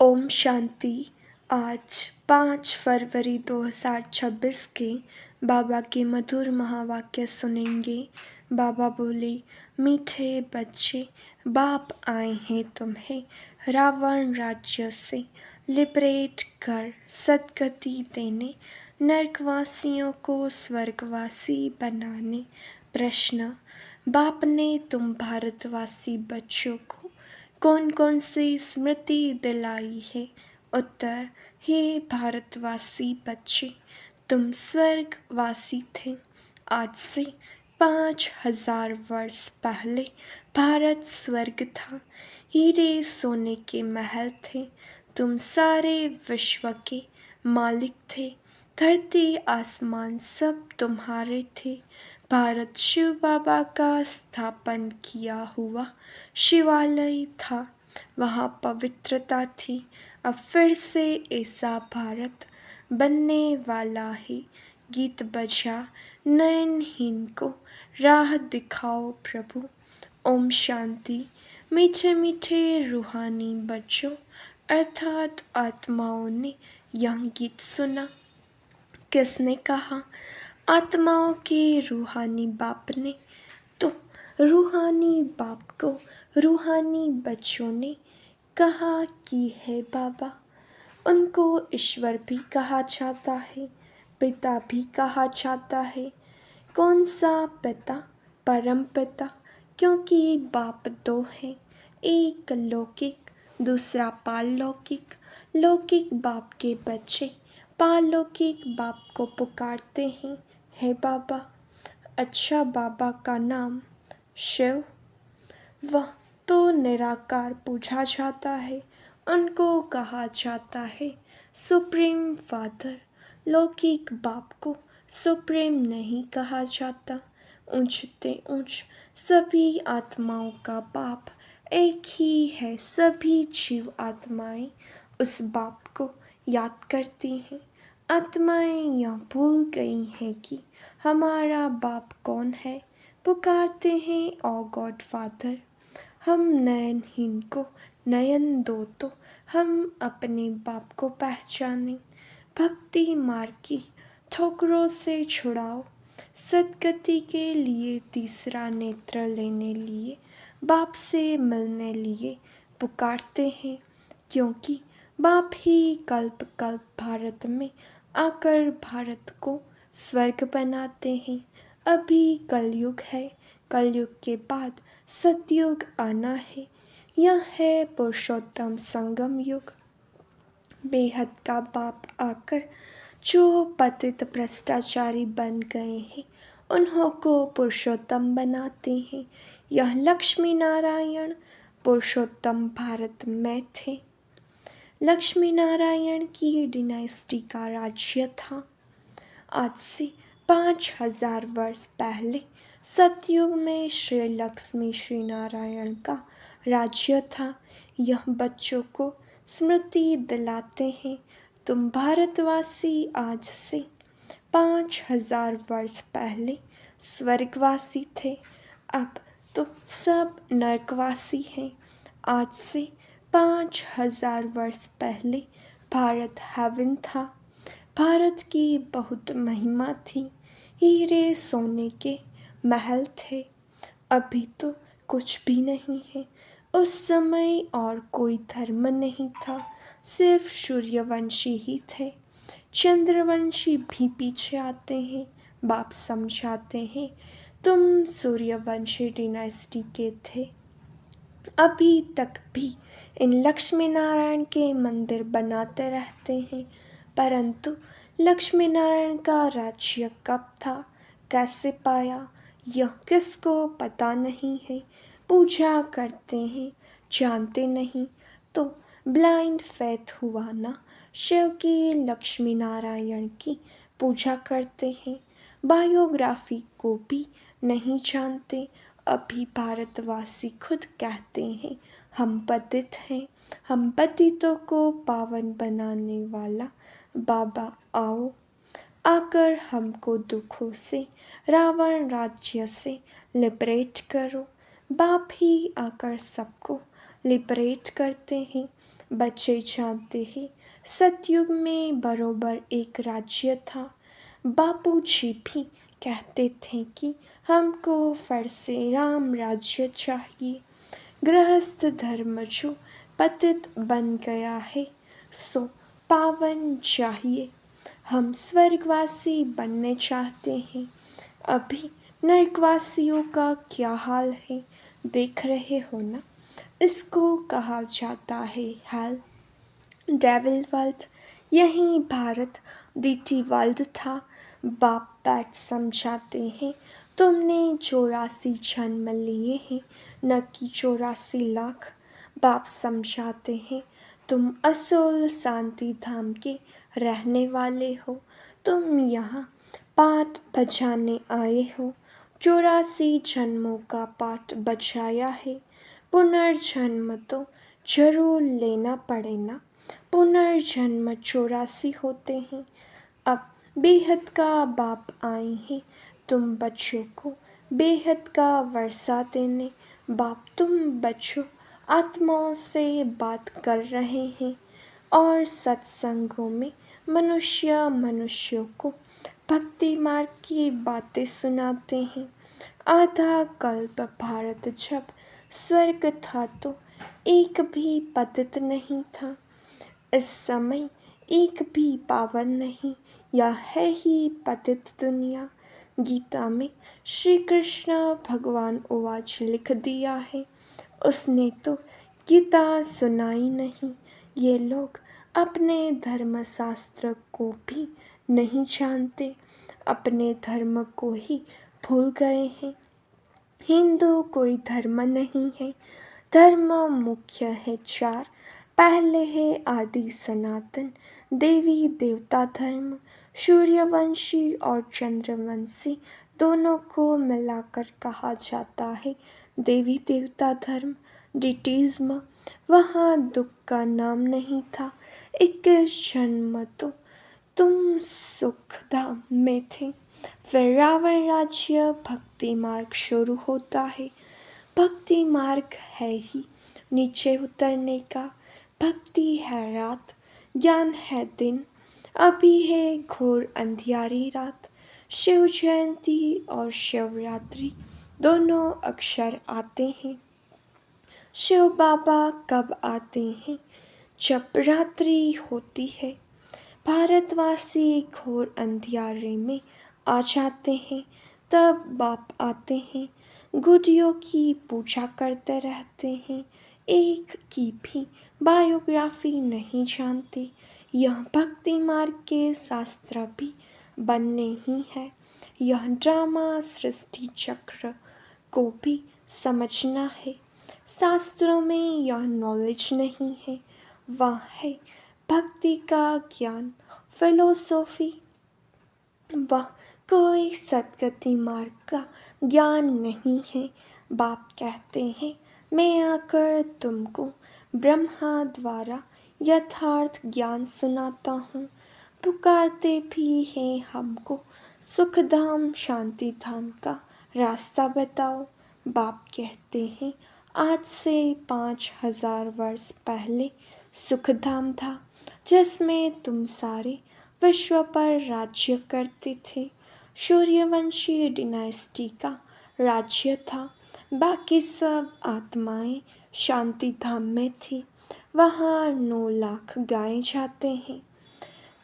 ओम शांति। आज 5 फरवरी 2026 के बाबा के मधुर महावाक्य सुनेंगे। बाबा बोले, मीठे बच्चे, बाप आए हैं तुम्हें रावण राज्य से लिबरेट कर सद्गति देने, नरकवासियों को स्वर्गवासी बनाने। प्रश्न, बाप ने तुम भारतवासी बच्चों को कौन कौन सी स्मृति दिलाई है? उत्तर, हे भारतवासी बच्चे, तुम स्वर्गवासी थे। आज से 5000 वर्ष पहले भारत स्वर्ग था। हीरे सोने के महल थे। तुम सारे विश्व के मालिक थे। धरती आसमान सब तुम्हारे थे। भारत शिव बाबा का स्थापन किया हुआ शिवालय था। वहाँ पवित्रता थी। अब फिर से ऐसा भारत बनने वाला है। गीत बजा, नयनहीन को राह दिखाओ प्रभु। ओम शांति। मीठे मीठे रूहानी बच्चों अर्थात आत्माओं ने यह गीत सुना। किसने कहा? आत्माओं के रूहानी बाप ने। तो रूहानी बाप को रूहानी बच्चों ने कहा कि है बाबा। उनको ईश्वर भी कहा जाता है, पिता भी कहा जाता है। कौन सा पिता? परम पिता, क्योंकि बाप दो हैं, एक लौकिक, दूसरा पारलौकिक। लौकिक बाप के बच्चे पारलौकिक बाप को पुकारते हैं, हे बाबा। अच्छा, बाबा का नाम शिव, वह तो निराकार पूछा जाता है। उनको कहा जाता है सुप्रीम फादर। लौकिक बाप को सुप्रीम नहीं कहा जाता। ऊंचते ऊंच सभी आत्माओं का बाप एक ही है। सभी जीव आत्माएं उस बाप को याद करती हैं। आत्माएं यह भूल गई हैं कि हमारा बाप कौन है। पुकारते हैं ओ गॉड फादर। हम नयनहीन को नयन दो तो हम अपने बाप को पहचाने। भक्ति मार्ग की ठोकरों से छुड़ाओ। सद्गति के लिए तीसरा नेत्र लेने लिए, बाप से मिलने लिए पुकारते हैं। क्योंकि बाप ही कल्प कल्प भारत में आकर भारत को स्वर्ग बनाते हैं। अभी कलयुग है। कलयुग के बाद सतयुग आना है। यह है पुरुषोत्तम संगम युग। बेहद का बाप आकर जो पतित भ्रष्टाचारी बन गए हैं, उन्हों को पुरुषोत्तम बनाते हैं। यह लक्ष्मी नारायण पुरुषोत्तम भारत में थे। लक्ष्मी नारायण की डिनाइस्टी का राज्य था। आज से 5000 वर्ष पहले सतयुग में श्री लक्ष्मी श्री नारायण का राज्य था। यह बच्चों को स्मृति दिलाते हैं। तुम भारतवासी आज से 5000 वर्ष पहले स्वर्गवासी थे। अब तो सब नरकवासी हैं। आज से 5000 वर्ष पहले भारत हेवन था। भारत की बहुत महिमा थी। हीरे सोने के महल थे। अभी तो कुछ भी नहीं है। उस समय और कोई धर्म नहीं था, सिर्फ सूर्यवंशी ही थे। चंद्रवंशी भी पीछे आते हैं। बाप समझाते हैं, तुम सूर्यवंशी डिनाइस्टी के थे। अभी तक भी इन लक्ष्मी नारायण के मंदिर बनाते रहते हैं, परंतु लक्ष्मी नारायण का राज्य कब था, कैसे पाया, यह किसको पता नहीं है। पूजा करते हैं, जानते नहीं, तो ब्लाइंड फेथ हुआ ना। शिव की लक्ष्मी नारायण की पूजा करते हैं, बायोग्राफी को भी नहीं जानते। अभी भारतवासी खुद कहते हैं, हम पतित हैं। हम पतितों को पावन बनाने वाला बाबा आओ। आकर हमको दुखों से, रावण राज्य से लिबरेट करो। बाप ही आकर सबको लिबरेट करते हैं। बच्चे जानते हैं सतयुग में बरोबर एक राज्य था। बापूजी भी कहते थे कि हमको फिर से राम राज्य चाहिए। गृहस्थ धर्म जो पतित बन गया है सो पावन चाहिए। हम स्वर्गवासी बनने चाहते हैं। अभी नरकवासियों का क्या हाल है देख रहे हो ना। इसको कहा जाता है हेल। Devil world. यही भारत डीटी वर्ल्ड था। बाप बैठ समझाते हैं तुमने 84 जन्म लिए हैं न कि 84 लाख। बाप समझाते हैं तुम असूल शांति धाम के रहने वाले हो। तुम यहाँ पाठ बजाने आए हो। 84 जन्मों का पाठ बजाया है। पुनर्जन्म तो जरूर लेना पड़े ना। पुनर्जन्म 84 होते हैं। अब बेहद का बाप आए हैं तुम बच्चों को बेहद का वर्षा देने। बाप तुम बच्चों आत्माओं से बात कर रहे हैं और सत्संगों में मनुष्यों को भक्ति मार्ग की बातें सुनाते हैं। आधा कल्प भारत जब स्वर्ग था तो एक भी पतित नहीं था। इस समय एक भी पावन नहीं। यह है ही पतित दुनिया। गीता में श्री कृष्ण भगवान उवाच लिख दिया है। उसने तो गीता सुनाई नहीं। ये लोग अपने धर्मशास्त्र को भी नहीं जानते। अपने धर्म को ही भूल गए हैं। हिंदू कोई धर्म नहीं है। धर्म मुख्य है 4। पहले है आदि सनातन देवी देवता धर्म। सूर्यवंशी और चंद्रवंशी दोनों को मिलाकर कहा जाता है देवी देवता धर्म। डिटिज्म। वहाँ दुख का नाम नहीं था। 21 जन्म तो तुम सुखधाम में थे। फिर रावण राज्य भक्ति मार्ग शुरू होता है। भक्ति मार्ग है ही नीचे उतरने का। भक्ति है रात ज्ञान है दिन। अभी है घोर अंधियारी रात। शिव जयंती और शिवरात्रि दोनों अक्षर आते हैं। शिव बाबा कब आते हैं जब रात्रि होती है। भारतवासी घोर अंधियारे में आ जाते हैं तब बाप आते हैं। गुडियों की पूजा करते रहते हैं। एक की भी बायोग्राफी नहीं जानते। यह भक्ति मार्ग के शास्त्र भी बनने ही है। यह ड्रामा सृष्टि चक्र को भी समझना है। शास्त्रों में यह नॉलेज नहीं है। वह है भक्ति का ज्ञान फिलोसॉफी। वह कोई सदगति मार्ग का ज्ञान नहीं है। बाप कहते हैं मैं आकर तुमको ब्रह्मा द्वारा यथार्थ ज्ञान सुनाता हूँ। पुकारते भी हैं हमको सुखधाम शांति धाम का रास्ता बताओ। बाप कहते हैं आज से 5000 वर्ष पहले सुखधाम था जिसमें तुम सारे विश्व पर राज्य करते थे। सूर्यवंशी डिनाइस्टी का राज्य था। बाकी सब आत्माएं शांति धाम में थी। वहाँ 9 लाख गाए जाते हैं।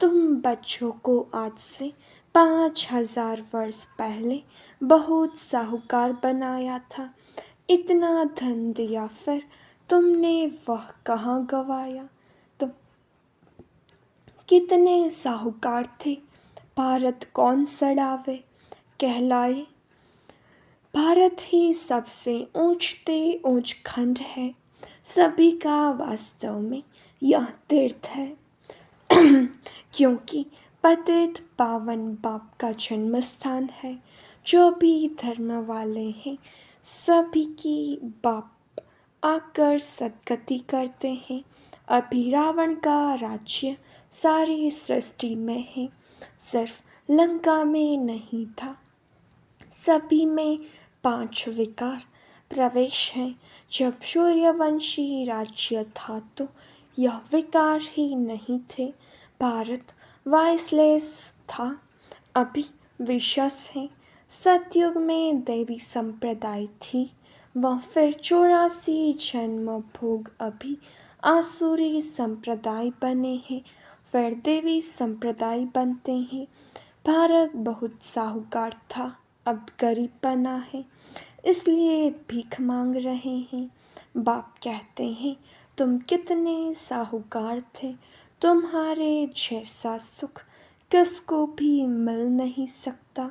तुम बच्चों को आज से 5000 वर्ष पहले बहुत साहूकार बनाया था। इतना धन दिया फिर तुमने वह कहाँ गवाया। तुम कितने साहूकार थे। भारत कौन सड़ावे कहलाए। भारत ही सबसे ऊंचते ऊंच खंड है। सभी का वास्तव में यह तीर्थ है क्योंकि पतित पावन बाप का जन्म स्थान है। जो भी धर्म वाले हैं सभी की बाप आकर सदगति करते हैं। अभी रावण का राज्य सारी सृष्टि में है। सिर्फ लंका में नहीं था। सभी में 5 विकार प्रवेश हैं। जब सूर्यवंशी राज्य था तो यह विकार ही नहीं थे। भारत वाइसलेस था, अभी विश्वास है। सतयुग में दैवी संप्रदाय थी, वह फिर 84 जन्म भोग अभी आसुरी संप्रदाय बने हैं, फिर देवी संप्रदाय बनते हैं। भारत बहुत साहूकार था, अब गरीब बना है, इसलिए भीख मांग रहे हैं। बाप कहते हैं तुम कितने साहूकार थे, तुम्हारे जैसा सुख किसको भी मिल नहीं सकता।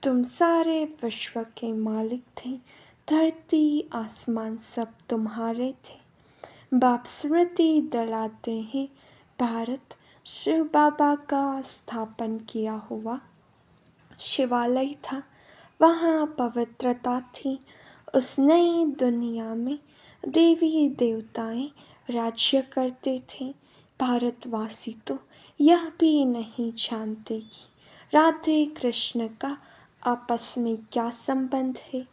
तुम सारे विश्व के मालिक थे, धरती आसमान सब तुम्हारे थे। बाप स्मृति दिलाते हैं, भारत शिव बाबा का स्थापन किया हुआ शिवालय था, वहाँ पवित्रता थी। उस नई दुनिया में देवी देवताएं राज्य करते थे। भारतवासी तो यह भी नहीं जानते कि राधे कृष्ण का आपस में क्या संबंध है।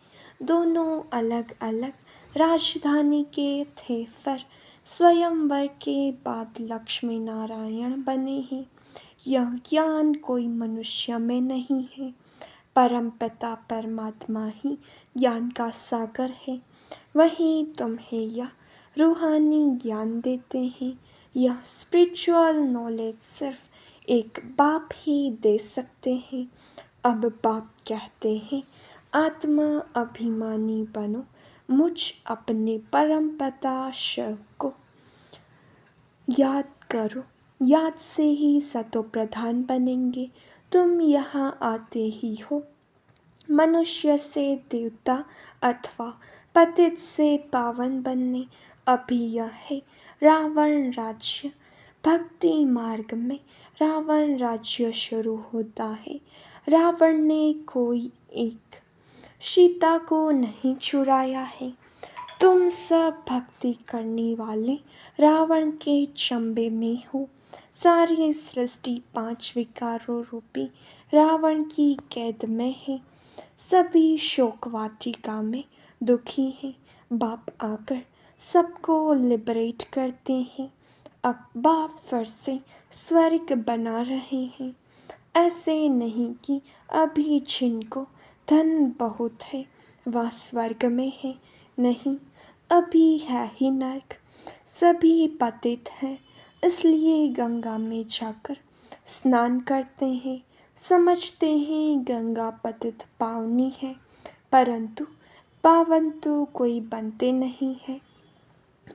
दोनों अलग अलग राजधानी के थे, फिर स्वयंवर के बाद लक्ष्मी नारायण बने हैं। यह ज्ञान कोई मनुष्य में नहीं है, परमपिता परमात्मा ही ज्ञान का सागर है। वहीं तुम्हें यह रूहानी ज्ञान देते हैं। यह स्पिरिचुअल नॉलेज सिर्फ एक बाप ही दे सकते हैं। अब बाप कहते हैं आत्मा अभिमानी बनो, मुझ अपने परमपिता शिव को याद करो, याद से ही सतो प्रधान बनेंगे। तुम यहाँ आते ही हो मनुष्य से देवता अथवा पतित से पावन बनने। अभी यह है रावण राज्य। भक्ति मार्ग में रावण राज्य शुरू होता है। रावण ने कोई एक सीता को नहीं चुराया है। तुम सब भक्ति करने वाले रावण के चंबे में हो। सारी सृष्टि 5 विकारों रूपी रावण की कैद में है। सभी शोक वाटिका में दुखी हैं। बाप आकर सबको लिबरेट करते हैं। अब बाप फिर से स्वर्ग बना रहे हैं। ऐसे नहीं कि अभी जिनको धन बहुत है वह स्वर्ग में है, नहीं, अभी है ही नर्क। सभी पतित हैं, इसलिए गंगा में जाकर स्नान करते हैं। समझते हैं गंगा पतित पावनी है, परंतु पावन तो कोई बनते नहीं है।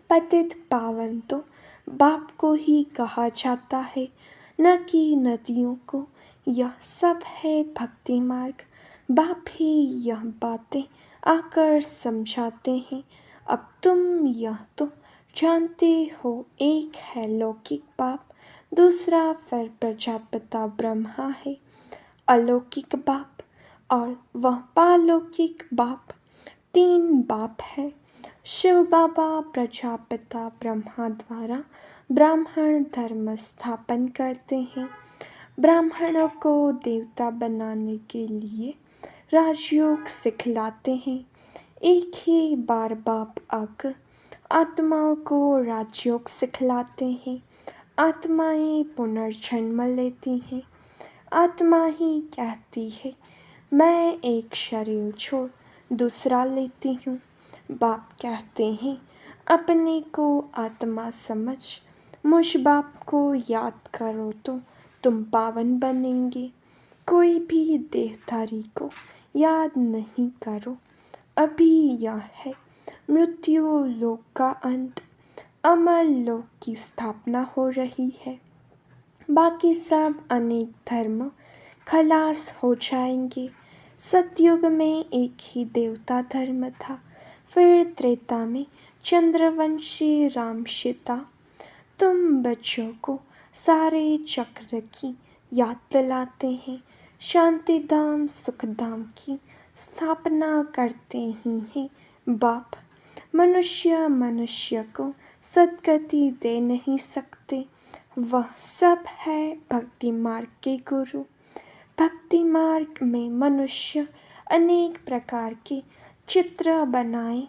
पतित पावन तो बाप को ही कहा जाता है, न कि नदियों को। यह सब है भक्ति मार्ग। बाप ही यह बातें आकर समझाते हैं। अब तुम यह तो जानते हो, एक है लौकिक बाप, दूसरा फिर प्रजापिता ब्रह्मा है। अलौकिक बाप और वह पालौकिक बाप, 3 बाप है। शिव बाबा प्रजापिता ब्रह्मा द्वारा ब्राह्मण धर्म स्थापन करते हैं। ब्राह्मणों को देवता बनाने के लिए राजयोग सिखलाते हैं। एक ही बार बाप आकर आत्माओं को राजयोग सिखलाते हैं। आत्माएं पुनर्जन्म लेती हैं। आत्मा ही कहती है मैं एक शरीर छोड़ दूसरा लेती हूँ। बाप कहते हैं अपने को आत्मा समझ मुझ बाप को याद करो तो तुम पावन बनेंगे। कोई भी देहधारी को याद नहीं करो। अभी यह है मृत्यु लोक का अंत, अमर लोक की स्थापना हो रही है। बाकी सब अनेक धर्म खलास हो जाएंगे। सतयुग में एक ही देवता धर्म था, फिर त्रेता में चंद्रवंशी राम सीता। तुम बच्चों को सारे चक्र की याद दिलाते हैं। शांति धाम सुख धाम की स्थापना करते ही हैं बाप। मनुष्य मनुष्य को सद्गति दे नहीं सकते, वह सब है भक्ति मार्ग के गुरु। भक्ति मार्ग में मनुष्य अनेक प्रकार के चित्र बनाए,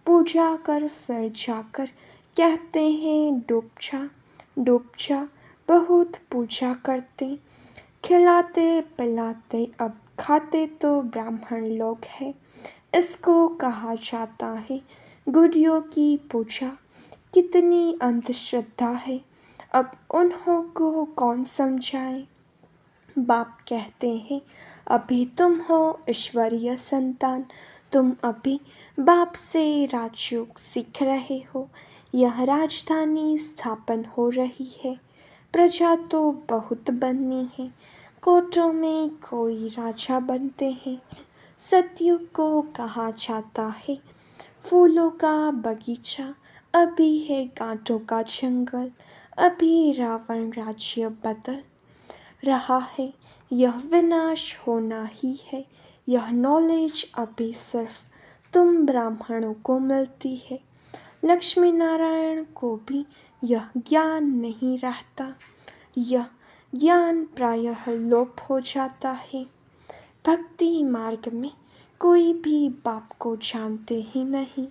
पूजा कर फिर जाकर कहते हैं डूब जा बहुत पूजा करते, खिलाते पिलाते अब खाते तो ब्राह्मण लोग हैं। इसको कहा जाता है गुडियों की पूजा। कितनी अंधश्रद्धा है, अब उन्हों को कौन समझाए। बाप कहते हैं अभी तुम हो ईश्वरीय संतान, तुम अभी बाप से राजयोग सीख रहे हो। यह राजधानी स्थापन हो रही है, प्रजा तो बहुत बननी है, कोटों में कोई राजा बनते हैं। सतयुग को कहा जाता है फूलों का बगीचा, अभी है कांटों का जंगल, अभी रावण राज्य बदल रहा है। यह विनाश होना ही है, यह नॉलेज अभी सिर्फ तुम ब्राह्मणों को मिलती है। लक्ष्मी नारायण को भी यह ज्ञान नहीं रहता, यह ज्ञान प्रायः लोप हो जाता है। भक्ति मार्ग में कोई भी बाप को जानते ही नहीं,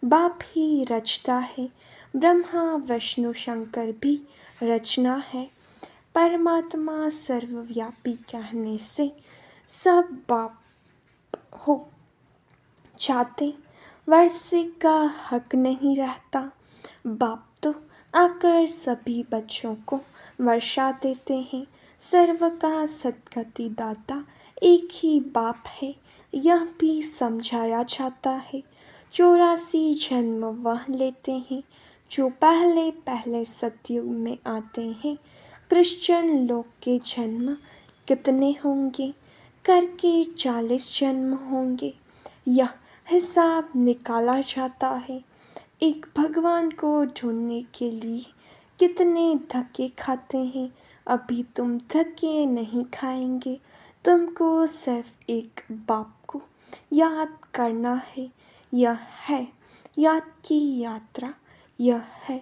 बाप ही रचता है, ब्रह्मा विष्णु शंकर भी रचना है। परमात्मा सर्वव्यापी कहने से सब बाप हो जाते, वर्षे का हक नहीं रहता। बाप तो आकर सभी बच्चों को वर्षा देते हैं। सर्व का सद्गति दाता एक ही बाप है, यह भी समझाया जाता है। 84 जन्म वह लेते हैं जो पहले पहले सतयुग में आते हैं। क्रिश्चियन लोग के जन्म कितने होंगे, करके 40 जन्म होंगे, यह हिसाब निकाला जाता है। एक भगवान को ढूंढने के लिए कितने धक्के खाते हैं, अभी तुम धक्के नहीं खाएंगे। तुमको सिर्फ एक बाप को याद करना है, यह है याद की यात्रा, यह है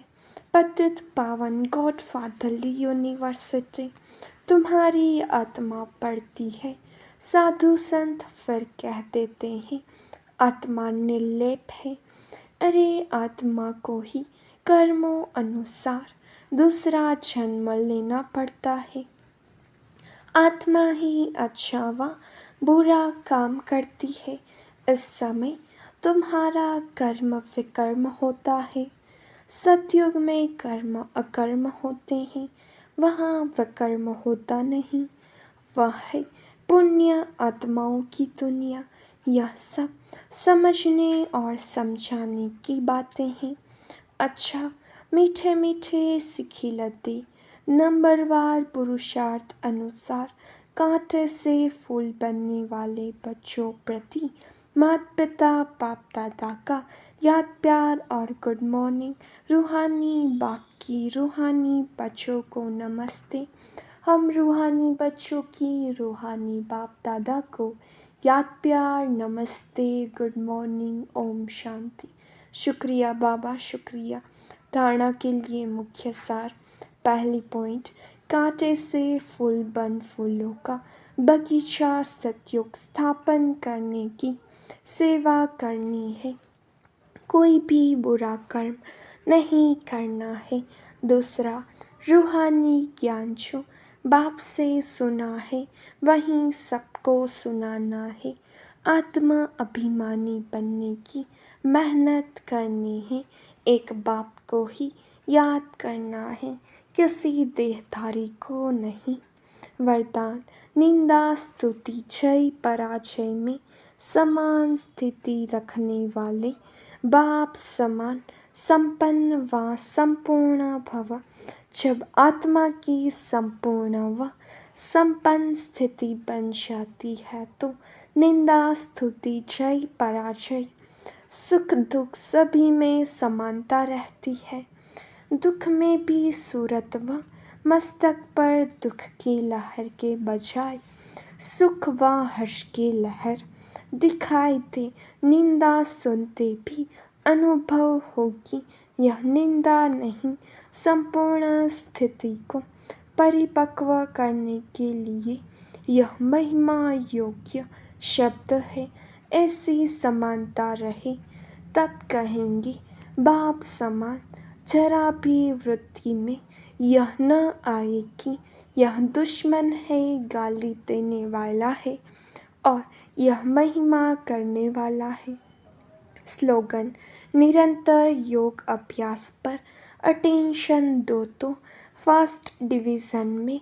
पतित पावन गॉडफादरली यूनिवर्सिटी। तुम्हारी आत्मा पढ़ती है, साधु संत फिर कह देते हैं आत्मा निर्लेप है। अरे आत्मा को ही कर्मों अनुसार दूसरा जन्म लेना पड़ता है। आत्मा ही अच्छा व बुरा काम करती है। इस समय तुम्हारा कर्म विकर्म होता है। सतयुग में कर्म अकर्म होते हैं, वहाँ विकर्म होता नहीं। वह है पुण्य आत्माओं की दुनिया। यह सब समझने और समझाने की बातें हैं। अच्छा मीठे मीठे सिखी लद्दी नंबरवार पुरुषार्थ अनुसार कांटे से फूल बनने वाले बच्चों प्रति माता पिता बाप दादा का याद प्यार और गुड मॉर्निंग। रूहानी बाप की रूहानी बच्चों को नमस्ते। हम रूहानी बच्चों की रूहानी बाप दादा को याद प्यार नमस्ते, गुड मॉर्निंग, ओम शांति। शुक्रिया बाबा, शुक्रिया। धारणा के लिए मुख्य सार। पहली पॉइंट, कांटे से फूल बन फूलों का बगीचा सतयुग स्थापन करने की सेवा करनी है, कोई भी बुरा कर्म नहीं करना है। दूसरा, रूहानी ज्ञान जो बाप से सुना है वहीं सबको सुनाना है। आत्मा अभिमानी बनने की मेहनत करनी है, एक बाप को ही याद करना है, किसी देहधारी को नहीं। वरदान, निंदा स्तुति जय पराजय में समान स्थिति रखने वाले बाप समान संपन्न व संपूर्ण भव। जब आत्मा की संपूर्ण व संपन्न स्थिति बन जाती है तो निंदा स्तुति जय पराजय सुख दुख सभी में समानता रहती है। दुख में भी सूरत व मस्तक पर दुख की लहर के बजाय सुख व हर्ष की लहर दिखाई दे। निंदा सुनते भी अनुभव होगी यह निंदा नहीं, संपूर्ण स्थिति को परिपक्व करने के लिए यह महिमा योग्य शब्द है। ऐसी समानता रहे तब कहेंगे बाप समान जरा भी वृत्ति में यह न आए कि यह दुश्मन है, गाली देने वाला है और यह महिमा करने वाला है। स्लोगन: निरंतर योग अभ्यास पर अटेंशन दो तो फर्स्ट डिवीज़न में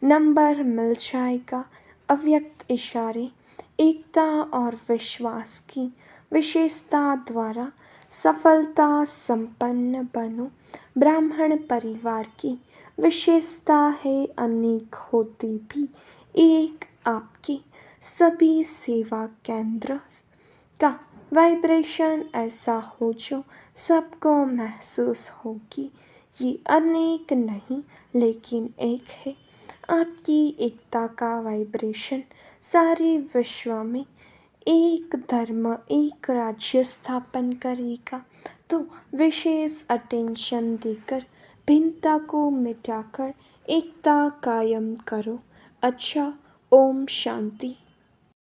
नंबर मिल जाएगा। अव्यक्त इशारे: एकता और विश्वास की विशेषता द्वारा सफलता संपन्न बनो। ब्राह्मण परिवार की विशेषता है अनेक होते भी एक। आपके सभी सेवा केंद्र का वाइब्रेशन ऐसा हो जो सबको महसूस हो कि ये अनेक नहीं लेकिन एक है। आपकी एकता का वाइब्रेशन सारे विश्व में एक धर्म, एक राज्य स्थापन करेगा। तो विशेष अटेंशन देकर भिन्नता को मिटाकर एकता कायम करो। अच्छा, ओम शांति।